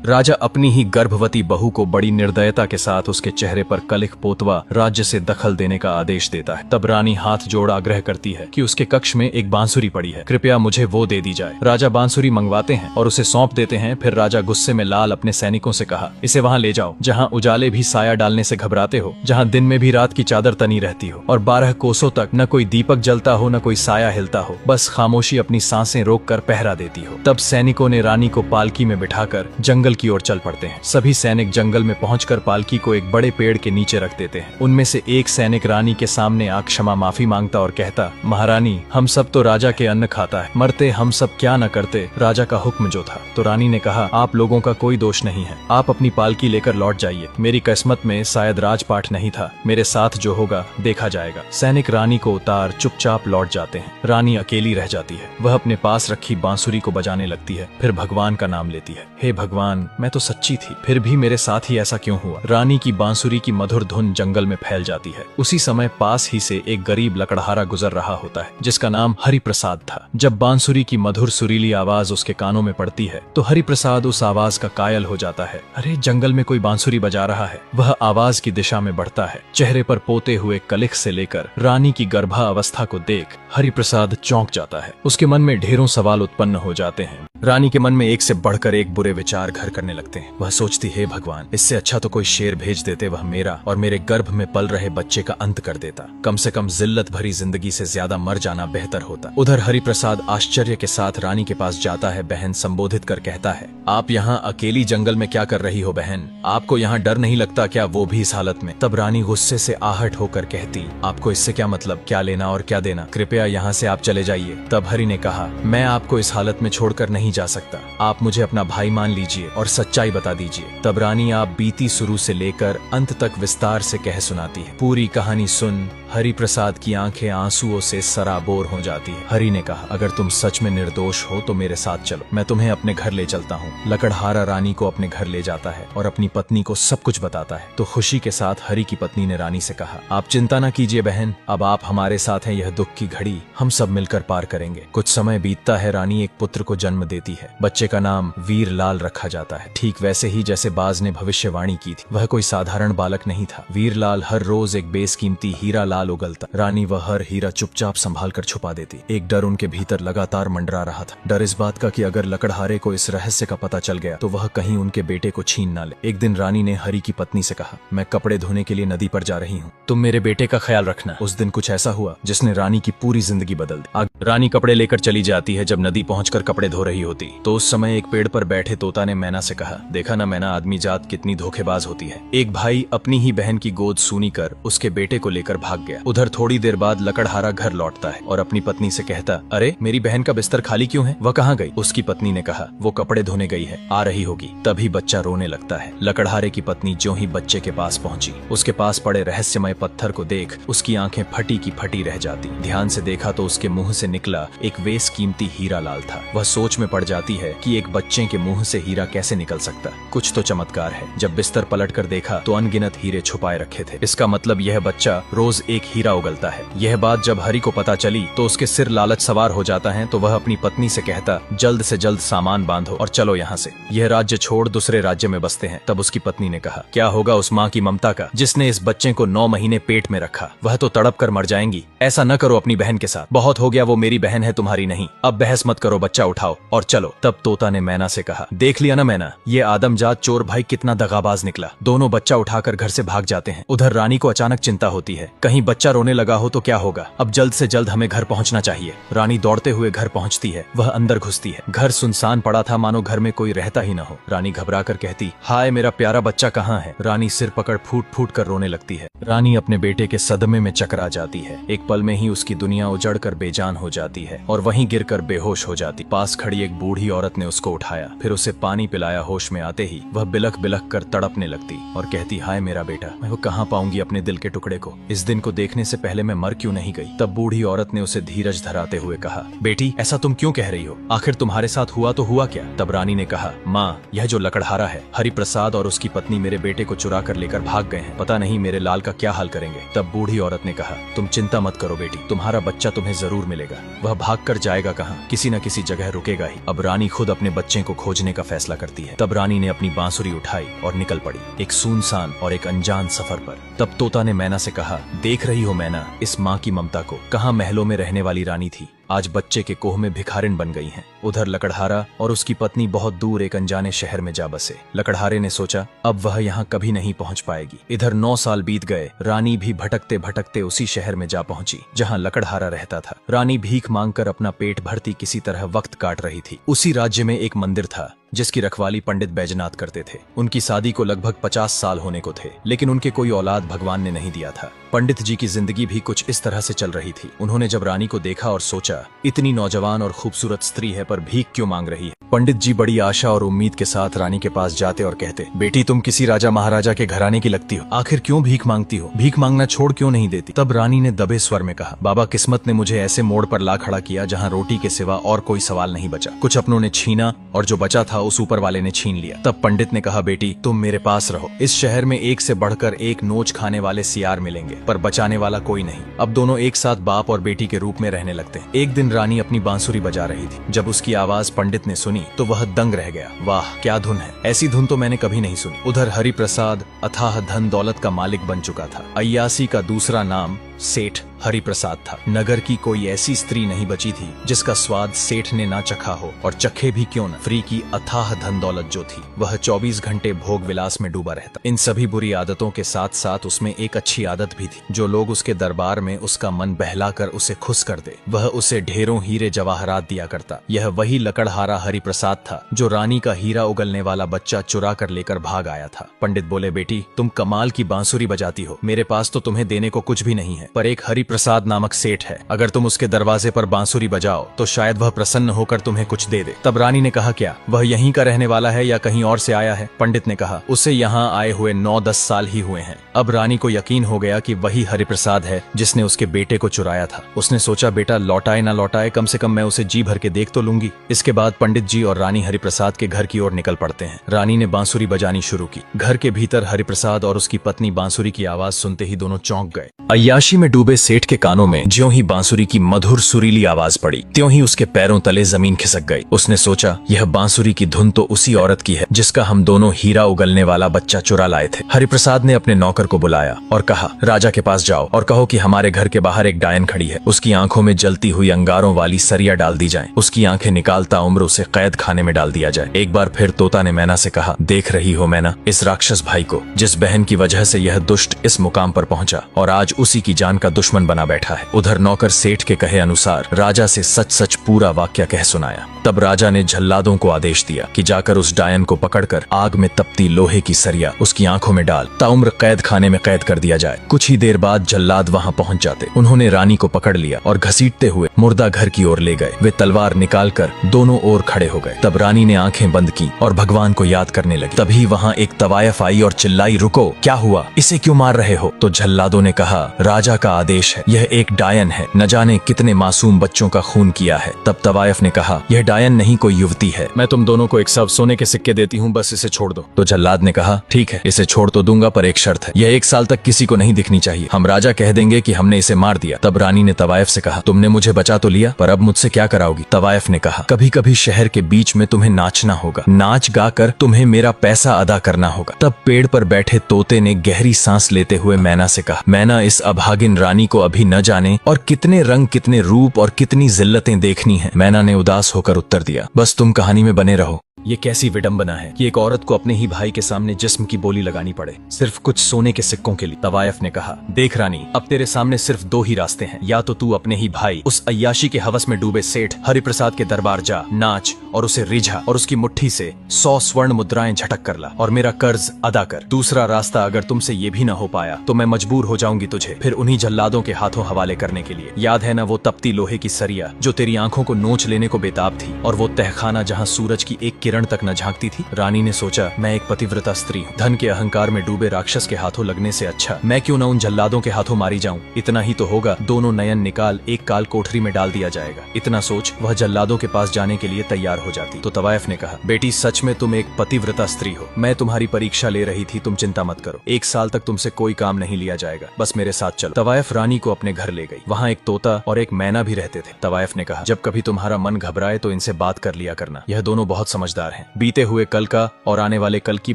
राजा अपनी ही गर्भवती बहू को बड़ी निर्दयता के साथ उसके चेहरे पर कलिख पोतवा राज्य से दखल देने का आदेश देता है। तब रानी हाथ जोड़ आग्रह करती है कि उसके कक्ष में एक बांसुरी पड़ी है, कृपया मुझे वो दे दी जाए। राजा बांसुरी मंगवाते हैं और उसे सौंप देते हैं। फिर राजा गुस्से में लाल अपने सैनिकों से कहा, इसे वहाँ ले जाओ जहाँ उजाले भी साया डालने से घबराते हो, जहाँ दिन में भी रात की चादर तनी रहती हो और 12 कोसों तक न कोई दीपक जलता हो न कोई साया हिलता हो, बस खामोशी अपनी सांसें रोक कर पहरा देती हो। तब सैनिकों ने रानी को पालकी में बिठाकर जंगल की ओर चल पड़ते हैं। सभी सैनिक जंगल में पहुंचकर पालकी को एक बड़े पेड़ के नीचे रख देते हैं। उनमें से एक सैनिक रानी के सामने आ क्षमा माफी मांगता और कहता, महारानी, हम सब तो राजा के अन्न खाता है, मरते हम सब क्या न करते, राजा का हुक्म जो था। तो रानी ने कहा, आप लोगों का कोई दोष नहीं है, आप अपनी पालकी लेकर लौट जाइए। मेरी किस्मत में शायद राजपाट नहीं था, मेरे साथ जो होगा देखा जाएगा। सैनिक रानी को उतार चुपचाप लौट जाते हैं। रानी अकेली रह जाती है। वह अपने पास रखी बांसुरी को बजाने लगती है, फिर भगवान का नाम लेती है। हे भगवान, मैं तो सच्ची थी, फिर भी मेरे साथ ही ऐसा क्यों हुआ। रानी की बांसुरी की मधुर धुन जंगल में फैल जाती है। उसी समय पास ही से एक गरीब लकड़हारा गुजर रहा होता है, जिसका नाम हरिप्रसाद था। जब बांसुरी की मधुर सुरीली आवाज उसके कानों में पड़ती है तो हरिप्रसाद उस आवाज का कायल हो जाता है। अरे, जंगल में कोई बांसुरी बजा रहा है। वह आवाज की दिशा में बढ़ता है। चेहरे पर पोते हुए कलिख से लेकर रानी की गर्भावस्था को देख हरिप्रसाद चौंक जाता है। उसके मन में ढेरों सवाल उत्पन्न हो जाते हैं। रानी के मन में एक से बढ़कर एक बुरे विचार घर करने लगते हैं। वह सोचती, हे भगवान, इससे अच्छा तो कोई शेर भेज देते, वह मेरा और मेरे गर्भ में पल रहे बच्चे का अंत कर देता। कम से कम जिल्लत भरी जिंदगी से ज्यादा मर जाना बेहतर होता। उधर हरिप्रसाद आश्चर्य के साथ रानी के पास जाता है। बहन संबोधित कर कहता है, आप यहाँ अकेली जंगल में क्या कर रही हो बहन? आपको यहाँ डर नहीं लगता क्या, वो भी इस हालत में? तब रानी गुस्से से आहट होकर कहती, आपको इससे क्या मतलब, क्या लेना और क्या देना, कृपया यहाँ से आप चले जाइए। तब हरि ने कहा, मैं आपको इस हालत में छोड़कर नहीं जा सकता, आप मुझे अपना भाई मान लीजिए और सच्चाई बता दीजिए। तब रानी आप बीती शुरू से लेकर अंत तक विस्तार से कह सुनाती है। पूरी कहानी सुन हरिप्रसाद की आंखें आंसुओं से सराबोर हो जाती है। हरि ने कहा, अगर तुम सच में निर्दोष हो तो मेरे साथ चलो, मैं तुम्हें अपने घर ले चलता हूँ। लकड़हारा रानी को अपने घर ले जाता है और अपनी पत्नी को सब कुछ बताता है। तो खुशी के साथ हरि की पत्नी ने रानी से कहा, आप चिंता न कीजिए बहन, अब आप हमारे साथ हैं, यह दुख की घड़ी हम सब मिलकर पार करेंगे। कुछ समय बीतता है। रानी एक पुत्र को जन्म देती है। बच्चे का नाम वीरलाल रखा जाता है, ठीक वैसे ही जैसे बाज ने भविष्यवाणी की थी। वह कोई साधारण बालक नहीं था। वीरलाल हर रोज एक बेसकीमती हीरा लाल उगलता। रानी वह हर हीरा चुपचाप संभाल कर छुपा देती। एक डर उनके भीतर लगातार मंडरा रहा था। डर इस बात का कि अगर लकड़हारे को इस रहस्य का पता चल गया तो वह कहीं उनके बेटे को छीन ना ले। एक दिन रानी ने हरि की पत्नी से कहा, मैं कपड़े धोने के लिए नदी पर जा रही हूँ, तुम मेरे बेटे का ख्याल रखना। उस दिन कुछ ऐसा हुआ जिसने रानी की पूरी जिंदगी बदल दी। रानी कपड़े लेकर चली जाती है। जब नदी पहुंचकर कपड़े धो रही होती तो उस समय एक पेड़ पर बैठे तोता ने मैना से कहा, देखा ना मैना, आदमी जात कितनी धोखेबाज होती है। एक भाई अपनी ही बहन की गोद सूनी कर उसके बेटे को लेकर भाग गया। उधर थोड़ी देर बाद लकड़हारा घर लौटता है और अपनी पत्नी से कहता, अरे मेरी बहन का बिस्तर खाली क्यों है, वह कहाँ गई? उसकी पत्नी ने कहा, वो कपड़े धोने गई है, आ रही होगी। तभी बच्चा रोने लगता है। लकड़हारे की पत्नी जो ही बच्चे के पास पहुंची, उसके पास पड़े रहस्यमय पत्थर को देख उसकी आंखें फटी की फटी रह जाती। ध्यान से देखा तो उसके मुंह से निकला एक बेसकीमती हीरा लाल था। वह सोच में पड़ जाती है कि एक बच्चे के मुंह से हीरा कैसे निकल सकता, कुछ तो चमत्कार है। जब बिस्तर पलट कर देखा तो अनगिनत हीरे छुपाए रखे थे। इसका मतलब यह बच्चा रोज एक हीरा उगलता है। यह बात जब हरि को पता चली तो उसके सिर लालच सवार हो जाता है। तो वह अपनी पत्नी से कहता, जल्द से जल्द सामान बांधो और चलो यहाँ से, यह राज्य छोड़ दूसरे राज्य में बसते हैं। तब उसकी पत्नी ने कहा, क्या होगा उस माँ की ममता का जिसने इस बच्चे को 9 महीने पेट में रखा, वह तो तड़प कर मर जाएंगी। ऐसा न करो अपनी बहन के साथ, बहुत हो गया, वो मेरी बहन है तुम्हारी नहीं। अब बहस मत करो, बच्चा उठाओ और चलो। तब तोता ने मैना से कहा, देख लिया ना मैना, ये आदमजात चोर भाई कितना दगाबाज निकला। दोनों बच्चा उठाकर घर से भाग जाते हैं। उधर रानी को अचानक चिंता होती है, कहीं बच्चा रोने लगा हो तो क्या होगा। अब जल्द से जल्द हमें घर पहुंचना चाहिए। रानी दौड़ते हुए घर पहुंचती है। वह अंदर घुसती है। घर सुनसान पड़ा था, मानो घर में कोई रहता ही न हो। रानी घबरा कर कहती, हाय मेरा प्यारा बच्चा कहाँ है? रानी सिर पकड़ फूट फूट कर रोने लगती है। रानी अपने बेटे के सदमे में चकरा जाती है। एक पल में ही उसकी दुनिया उजड़ कर बेजान हो जाती है और वहीं गिरकर बेहोश हो जाती। पास खड़ी एक बूढ़ी औरत ने उसको उठाया, फिर उसे पानी पिलाया। होश में आते ही वह बिलख बिलख कर तड़पने लगती और कहती, हाय मेरा बेटा, मैं वो कहाँ पाऊंगी अपने दिल के टुकड़े को? इस दिन को देखने से पहले मैं मर क्यों नहीं गई? तब बूढ़ी औरत ने उसे धीरज धराते हुए कहा, बेटी ऐसा तुम क्यों कह रही हो? आखिर तुम्हारे साथ हुआ तो हुआ क्या? तब रानी ने कहा, माँ, यह जो लकड़हारा है, हरिप्रसाद और उसकी पत्नी मेरे बेटे को चुरा कर लेकर भाग गए हैं। पता नहीं मेरे लाल का का क्या हाल करेंगे। तब बूढ़ी औरत ने कहा, तुम चिंता मत करो बेटी, तुम्हारा बच्चा तुम्हें जरूर मिलेगा। वह भाग कर जाएगा कहाँ, किसी न किसी जगह रुकेगा ही। अब रानी खुद अपने बच्चे को खोजने का फैसला करती है। तब रानी ने अपनी बांसुरी उठाई और निकल पड़ी एक सुनसान और एक अनजान सफर पर। तब तोता ने मैना से कहा, देख रही हो मैना इस माँ की ममता को। कहाँ महलों में रहने वाली रानी थी, आज बच्चे के कोह में भिखारिन बन गई हैं। उधर लकड़हारा और उसकी पत्नी बहुत दूर एक अनजाने शहर में जा बसे। लकड़हारे ने सोचा अब वह यहाँ कभी नहीं पहुँच पाएगी। इधर 9 साल बीत गए। रानी भी भटकते भटकते उसी शहर में जा पहुंची जहाँ लकड़हारा रहता था। रानी भीख मांगकर अपना पेट भरती किसी तरह वक्त काट रही थी। उसी राज्य में एक मंदिर था जिसकी रखवाली पंडित बैजनाथ करते थे। उनकी शादी को लगभग 50 साल होने को थे, लेकिन उनके कोई औलाद भगवान ने नहीं दिया था। पंडित जी की जिंदगी भी कुछ इस तरह से चल रही थी। उन्होंने जब रानी को देखा और सोचा, इतनी नौजवान और खूबसूरत स्त्री है पर भीख क्यों मांग रही है। पंडित जी बड़ी आशा और उम्मीद के साथ रानी के पास जाते और कहते, बेटी तुम किसी राजा महाराजा के घराने की लगती हो, आखिर क्यों भीख मांगती हो, भीख मांगना छोड़ क्यों नहीं देती। तब रानी ने दबे स्वर में कहा, बाबा किस्मत ने मुझे ऐसे मोड़ पर ला खड़ा किया जहाँ रोटी के सिवा और कोई सवाल नहीं बचा। कुछ अपनों ने छीना और जो बचा था उस ऊपर वाले ने छीन लिया। तब पंडित ने कहा, बेटी तुम मेरे पास रहो। इस शहर में एक से बढ़कर एक नोच खाने वाले सियार मिलेंगे पर बचाने वाला कोई नहीं। अब दोनों एक साथ बाप और बेटी के रूप में रहने लगते हैं। एक दिन रानी अपनी बांसुरी बजा रही थी। जब उसकी आवाज पंडित ने सुनी तो वह दंग रह गया। वाह क्या धुन है, ऐसी धुन तो मैंने कभी नहीं सुनी। उधर हरिप्रसाद अथाह धन दौलत का मालिक बन चुका था। अय्यासी का दूसरा नाम सेठ हरिप्रसाद था। नगर की कोई ऐसी स्त्री नहीं बची थी जिसका स्वाद सेठ ने ना चखा हो, और चखे भी क्यों न। फ्री की अथाह धन दौलत जो थी वह 24 घंटे भोग विलास में डूबा रहता। इन सभी बुरी आदतों के साथ साथ उसमें एक अच्छी आदत भी थी। जो लोग उसके दरबार में उसका मन बहलाकर उसे खुश कर दे, वह उसे ढेरों हीरे जवाहरात दिया करता। यह वही लकड़हारा हरिप्रसाद था जो रानी का हीरा उगलने वाला बच्चा चुरा कर लेकर भाग आया था। पंडित बोले, बेटी तुम कमाल की बांसुरी बजाती हो, मेरे पास तो तुम्हें देने को कुछ भी नहीं है, पर एक हरिप्रसाद नामक सेठ है। अगर तुम उसके दरवाजे पर बांसुरी बजाओ तो शायद वह प्रसन्न होकर तुम्हें कुछ दे दे। तब रानी ने कहा, क्या वह यहीं का रहने वाला है या कहीं और से आया है। पंडित ने कहा, उसे यहाँ आए हुए 9-10 साल ही हुए हैं। अब रानी को यकीन हो गया कि वही हरिप्रसाद है जिसने उसके बेटे को चुराया था। उसने सोचा, बेटा लौटाए ना लौटाए, कम से कम मैं उसे जी भर के देख तो लूंगी। इसके बाद पंडित जी और रानी हरिप्रसाद के घर की ओर निकल पड़ते हैं। रानी ने बांसुरी बजानी शुरू की। घर के भीतर हरिप्रसाद और उसकी पत्नी बांसुरी की आवाज सुनते ही दोनों चौंक गए। अय्याशी में डूबे सेठ के कानों में ज्यों ही बांसुरी की मधुर सुरीली आवाज पड़ी, त्यों ही उसके पैरों तले जमीन खिसक गई। उसने सोचा, यह बांसुरी की धुन तो उसी औरत की है जिसका हम दोनों हीरा उगलने वाला बच्चा चुरा लाए थे। हरिप्रसाद ने अपने नौकर को बुलाया और कहा, राजा के पास जाओ और कहो कि हमारे घर के बाहर एक डायन खड़ी है, उसकी आंखों में जलती हुई अंगारों वाली सरिया डाल दी जाए, उसकी आंखें निकालता उम्र उसे कैद खाने में डाल दिया जाए। एक बार फिर तोता ने मैना से कहा, देख रही हो मैना इस राक्षस भाई को, जिस बहन की वजह से यह दुष्ट इस मुकाम पर पहुंचा और आज उसी की जान का दुश्मन बना बैठा है। उधर नौकर सेठ के कहे अनुसार राजा से सच सच पूरा वाक्य कह सुनाया। तब राजा ने झल्लादों को आदेश दिया कि जाकर उस डायन को पकड़कर आग में तपती लोहे की सरिया उसकी आंखों में डाल ताउम्र कैद खाने में कैद कर दिया जाए। कुछ ही देर बाद झल्लाद वहां पहुंच जाते। उन्होंने रानी को पकड़ लिया और घसीटते हुए मुर्दा घर की ओर ले गए। वे तलवार निकालकर दोनों ओर खड़े हो गए। तब रानी ने आंखें बंद की और भगवान को याद करने लगी। तभी वहां एक तवायफ आई और चिल्लाई, रुको, क्या हुआ, इसे क्यों मार रहे हो। तो झल्लादों ने कहा, राजा का आदेश है, यह एक डायन है, न जाने कितने मासूम बच्चों का खून किया है। तब तवायफ ने कहा, यह डायन नहीं कोई युवती है, मैं तुम दोनों को एक सब सोने के सिक्के देती हूँ, बस इसे छोड़ दो। तो जल्लाद ने कहा, ठीक है इसे छोड़ तो दूंगा पर एक शर्त है, यह 1 साल तक किसी को नहीं दिखनी चाहिए, हम राजा कह देंगे कि हमने इसे मार दिया। तब रानी ने तवायफ से कहा, तुमने मुझे बचा तो लिया पर अब मुझसे क्या कराओगी। तवायफ ने कहा, कभी कभी शहर के बीच में तुम्हें नाचना होगा, नाच गाकर तुम्हें मेरा पैसा अदा करना होगा। तब पेड़ पर बैठे तोते ने गहरी सांस लेते हुए मैना से कहा, मैना इस अभागिन रानी को अभी न जाने और कितने रंग कितने रूप और कितनी जिल्लतें देखनी है। मैना ने उदास होकर उत्तर दिया, बस तुम कहानी में बने रहो। ये कैसी विडंबना है कि एक औरत को अपने ही भाई के सामने जिस्म की बोली लगानी पड़े, सिर्फ कुछ सोने के सिक्कों के लिए। तवायफ ने कहा, देख रानी, अब तेरे सामने सिर्फ 2 ही रास्ते हैं, या तो तू अपने ही भाई उस अय्याशी के हवस में डूबे सेठ हरिप्रसाद के दरबार जा, नाच और उसे रिझा और उसकी मुट्ठी से 100 स्वर्ण मुद्राएं झटक कर ला और मेरा कर्ज अदा कर। दूसरा रास्ता, अगर तुमसे ये भी न हो पाया तो मैं मजबूर हो जाऊंगी तुझे फिर उन्हीं जल्लादों के हाथों हवाले करने के लिए। याद है ना वो तपती लोहे की सरिया जो तेरी आंखों को नोच लेने को बेताब थी, और वो तहखाना जहाँ सूरज की एक किरण तक न झांकती थी। रानी ने सोचा, मैं एक पतिव्रता स्त्री हूँ, धन के अहंकार में डूबे राक्षस के हाथों लगने से अच्छा मैं क्यों न उन जल्लादों के हाथों मारी जाऊं। इतना ही तो होगा, दोनों नयन निकाल एक काल कोठरी में डाल दिया जाएगा। इतना सोच वह जल्लादों के पास जाने के लिए तैयार हो जाती। तो तवायफ ने कहा, बेटी सच में तुम एक पतिव्रता स्त्री हो। मैं तुम्हारी परीक्षा ले रही थी, तुम चिंता मत करो। 1 साल तक तुमसे कोई काम नहीं लिया जाएगा, बस मेरे साथ चलो। तवायफ रानी को अपने घर ले गई। वहाँ एक तोता और एक मैना भी रहते थे। तवायफ ने कहा, जब कभी तुम्हारा मन घबराए तो इनसे बात कर लिया करना। यह दोनों बहुत समझदार हैं। बीते हुए कल का और आने वाले कल की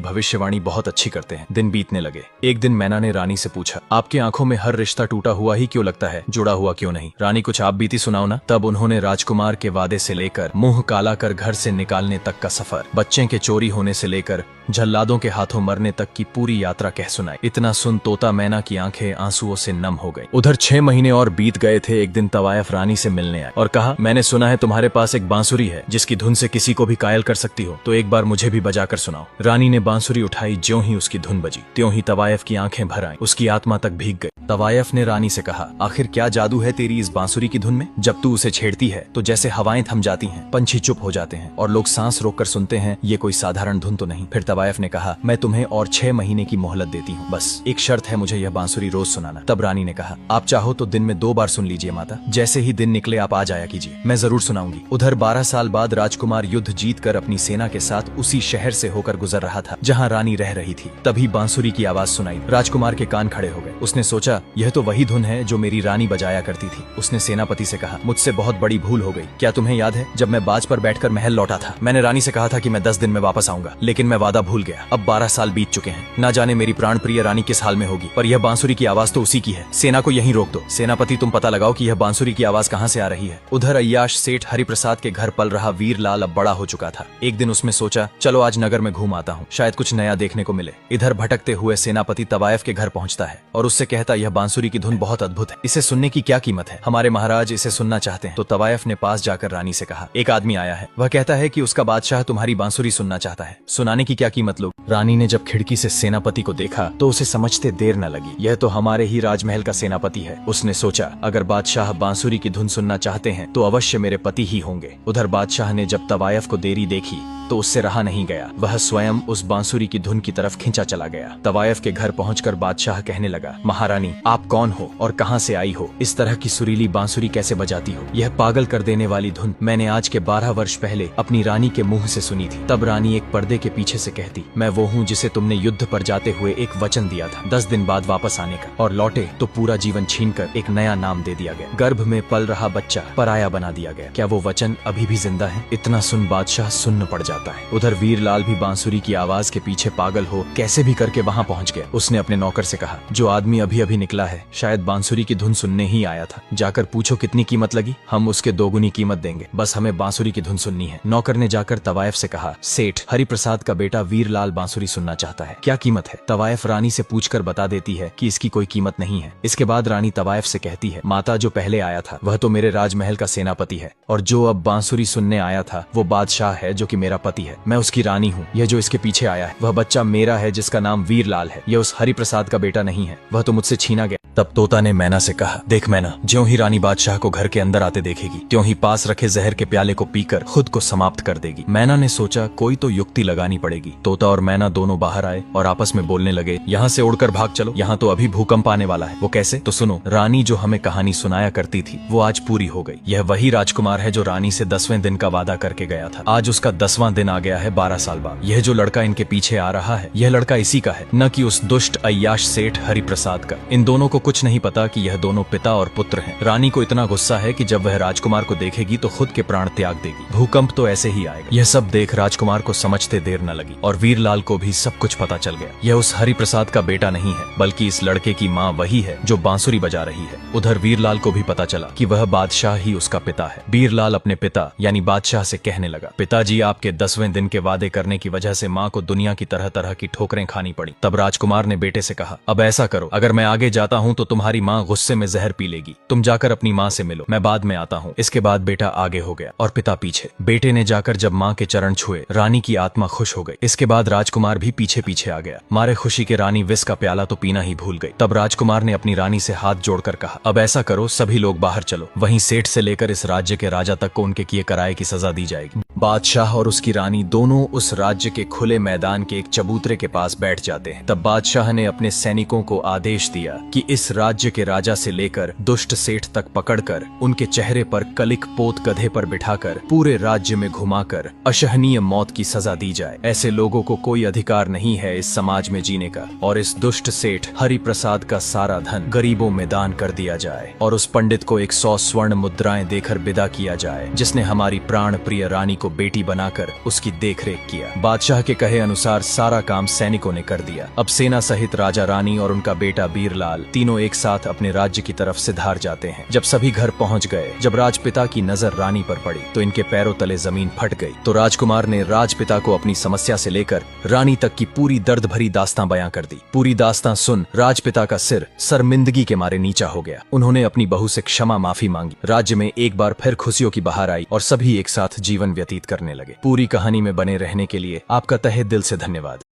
भविष्यवाणी बहुत अच्छी करते हैं। दिन बीतने लगे। एक दिन मैना ने रानी से पूछा, आपकी आंखों में हर रिश्ता टूटा हुआ ही क्यों लगता है, जुड़ा हुआ क्यों नहीं? रानी कुछ आप बीती सुनाओ ना। तब उन्होंने राजकुमार के वादे से लेकर मुंह काला कर घर से निकालने तक का सफर, बच्चे के चोरी होने से लेकर जल्लादों के हाथों मरने तक की पूरी यात्रा कह सुनाई। इतना सुन तोता मैना की आंखें आंसुओं से नम हो गई। उधर 6 महीने और बीत गए थे। एक दिन तवायफ रानी से मिलने आए और कहा, मैंने सुना है तुम्हारे पास एक बांसुरी है जिसकी धुन से किसी को भी कायल कर सकती हो, तो एक बार मुझे भी बजाकर सुनाओ। रानी ने बांसुरी उठाई। ज्यों ही उसकी धुन बजी त्यों ही तवायफ की आंखें भर आईं, उसकी आत्मा तक भीग गई। तवायफ ने रानी से कहा, आखिर क्या जादू है तेरी इस बांसुरी की धुन में? जब तू उसे छेड़ती है तो जैसे हवाएं थम जाती हैं, पंछी चुप हो जाते हैं और लोग सांस रोककर सुनते हैं। ये कोई साधारण धुन तो नहीं। फिर तवायफ ने कहा, मैं तुम्हें और 6 महीने की मोहलत देती हूँ, बस एक शर्त है, मुझे यह बांसुरी रोज सुनाना। तब रानी ने कहा, आप चाहो तो दिन में 2 बार सुन लीजिए माता, जैसे ही दिन निकले आप आ जाया कीजिए, मैं जरूर सुनाऊंगी। उधर 12 साल बाद राजकुमार युद्ध जीत कर अपनी सेना के साथ उसी शहर से होकर गुजर रहा था जहाँ रानी रह रही थी। तभी बांसुरी की आवाज सुनाई। राजकुमार के कान खड़े हो गए। उसने सोचा, यह तो वही धुन है जो मेरी रानी बजाया करती थी। उसने सेनापति से कहा, मुझसे बहुत बड़ी भूल हो गई। क्या तुम्हें याद है जब मैं बाज पर बैठकर महल लौटा था, मैंने रानी से कहा था कि मैं 10 दिन में वापस आऊंगा, लेकिन मैं वादा भूल गया। अब 12 साल बीत चुके हैं, ना जाने मेरी प्राण प्रिय रानी किस हाल में होगी, पर यह बांसुरी की आवाज तो उसी की है। सेना को यहीं रोक दो। सेनापति, तुम पता लगाओ कि यह बांसुरी की आवाज कहाँ से आ रही है। उधर अय्याश सेठ हरिप्रसाद के घर पल रहा वीरलाल अब बड़ा हो चुका था। एक दिन उसने सोचा, चलो आज नगर में घूम आता हूँ, शायद कुछ नया देखने को मिले। इधर भटकते हुए सेनापति तवायफ के घर पहुँचता है और उससे कहता, यह बांसुरी की धुन बहुत अद्भुत है, इसे सुनने की क्या कीमत है, हमारे महाराज इसे सुनना चाहते हैं। तो तवायफ ने पास जाकर रानी से कहा, एक आदमी आया है, वह कहता है कि उसका बादशाह तुम्हारी बांसुरी सुनना चाहता है, सुनाने की क्या कीमत लोग। रानी ने जब खिड़की से सेनापति को देखा तो उसे समझते देर न लगी, यह तो हमारे ही राजमहल का सेनापति है। उसने सोचा, अगर बादशाह बांसुरी की धुन सुनना चाहते हैं तो अवश्य मेरे पति ही होंगे। उधर बादशाह ने जब तवायफ को देरी देखी तो उससे रहा नहीं गया, वह स्वयं उस बांसुरी की धुन की तरफ खींचा चला गया। तवायफ के घर पहुंचकर बादशाह कहने लगा, महारानी आप कौन हो और कहां से आई हो? इस तरह की सुरीली बांसुरी कैसे बजाती हो? यह पागल कर देने वाली धुन मैंने आज के 12 वर्ष पहले अपनी रानी के मुंह से सुनी थी। तब रानी एक पर्दे के पीछे से कहती, मैं वो हूँ जिसे तुमने युद्ध पर जाते हुए एक वचन दिया था 10 दिन बाद वापस आने का, और लौटे तो पूरा जीवन छीनकर एक नया नाम दे दिया गया, गर्भ में पल रहा बच्चा पराया बना दिया गया। क्या वो वचन अभी भी जिंदा है? इतना सुन बादशाह सुन्न पड़ जाता है। उधर वीरलाल भी बांसुरी की आवाज के पीछे पागल हो कैसे भी करके वहां पहुंच गया। उसने अपने नौकर से कहा, जो आदमी अभी अभी निकला है शायद बांसुरी की धुन सुनने ही आया था, जाकर पूछो कितनी कीमत लगी, हम उसके 2 गुनी कीमत देंगे, बस हमें बांसुरी की धुन सुननी है। नौकर ने जाकर तवायफ से कहा, सेठ हरिप्रसाद का बेटा वीरलाल बांसुरी सुनना चाहता है, क्या कीमत है? तवायफ रानी से पूछकर बता देती है कि इसकी कोई कीमत नहीं है। इसके बाद रानी तवायफ से कहती है, माता जो पहले आया था वह तो मेरे राजमहल का सेनापति है, और जो अब बांसुरी सुनने आया था वो बादशाह है जो कि मेरा पति है, मैं उसकी रानी हूँ। यह जो इसके पीछे आया है वह बच्चा मेरा है जिसका नाम वीरलाल है, यह उस हरिप्रसाद का बेटा नहीं है, वह तो मुझसे छीना गया। तब तोता ने मैना से कहा, देख मैना, ज्यों ही रानी बादशाह को घर के अंदर आते देखेगी त्यों ही पास रखे जहर के प्याले को पीकर खुद को समाप्त कर देगी। मैना ने सोचा कोई तो युक्ति लगानी पड़ेगी। तोता और मैना दोनों बाहर आए और आपस में बोलने लगे, यहाँ से उड़कर भाग चलो, यहाँ तो अभी भूकंप आने वाला है। वो कैसे? तो सुनो, रानी जो हमें कहानी सुनाया करती थी वो आज पूरी हो गई। यह वही राजकुमार है जो रानी से 10वें दिन का वादा करके गया था। आज उसका 10वां दिन आ गया है 12 साल बाद। यह जो लड़का इनके पीछे आ रहा है यह लड़का इसी का है, न कि उस दुष्ट अय्याश सेठ हरिप्रसाद का। इन दोनों को कुछ नहीं पता कि यह दोनों पिता और पुत्र हैं। रानी को इतना गुस्सा है कि जब वह राजकुमार को देखेगी तो खुद के प्राण त्याग देगी। भूकंप तो ऐसे ही आएगा। यह सब देख राजकुमार को समझते देर न लगी और वीरलाल को भी सब कुछ पता चल गया। यह उस हरिप्रसाद का बेटा नहीं है बल्कि इस लड़के की माँ वही है जो बांसुरी बजा रही है। उधर वीरलाल को भी पता चला कि वह बादशाह ही उसका पिता है। वीरलाल अपने पिता यानी बादशाह से कहने लगा, पिताजी आपके 10वें दिन के वादे करने की वजह से माँ को दुनिया की तरह तरह की ठोकरें खानी पड़ी। तब राजकुमार ने बेटे से कहा, अब ऐसा करो, अगर मैं आगे जाता हूँ तो तुम्हारी माँ गुस्से में जहर पी लेगी, तुम जाकर अपनी माँ से मिलो, मैं बाद में आता हूँ। इसके बाद बेटा आगे हो गया और पिता पीछे। बेटे ने जाकर जब माँ के चरण छुए रानी की आत्मा खुश हो गई। इसके बाद राजकुमार भी पीछे पीछे आ गया। मारे खुशी के रानी विष का प्याला तो पीना ही भूल गई। तब राजकुमार ने अपनी रानी से हाथ जोड़कर कहा, अब ऐसा करो, सभी लोग बाहर चलो, वहीं सेठ से लेकर इस राज्य के राजा तक को उनके किए कराए की सजा दी जाएगी। बादशाह और उसकी रानी दोनों उस राज्य के खुले मैदान के एक चबूतरे के पास बैठ जाते हैं। तब बादशाह ने अपने सैनिकों को आदेश दिया कि इस राज्य के राजा से लेकर दुष्ट सेठ तक पकड़कर उनके चेहरे पर कलिक पोत गधे पर बिठाकर पूरे राज्य में घुमाकर असहनीय मौत की सजा दी जाए। ऐसे लोगों को कोई अधिकार नहीं है इस समाज में जीने का, और इस दुष्ट सेठ हरि प्रसाद का सारा धन गरीबों में दान कर दिया जाए, और उस पंडित को 100 स्वर्ण मुद्राएं देकर विदा किया जाए जिसने हमारी प्राण प्रिय रानी को बेटी बनाकर उसकी देखरेख किया। बादशाह के कहे अनुसार सारा काम सैनिकों ने कर दिया। अब सेना सहित राजा रानी और उनका बेटा बीरलाल तीनों एक साथ अपने राज्य की तरफ सिधार जाते हैं। जब सभी घर पहुंच गए, जब राजपिता की नजर रानी पर पड़ी तो इनके पैरों तले जमीन फट गई। तो राजकुमार ने राजपिता को अपनी समस्या से लेकर रानी तक की पूरी दर्द भरी दास्तां बयां कर दी। पूरी दास्तां सुन राजपिता का सिर शर्मिंदगी के मारे नीचा हो गया। उन्होंने अपनी बहू से क्षमा माफी मांगी। राज्य में एक बार फिर खुशियों की बहार आई और सभी एक साथ जीवन व्यतीत करने लगे। पूरी कहानी में बने रहने के लिए आपका तहे दिल से धन्यवाद।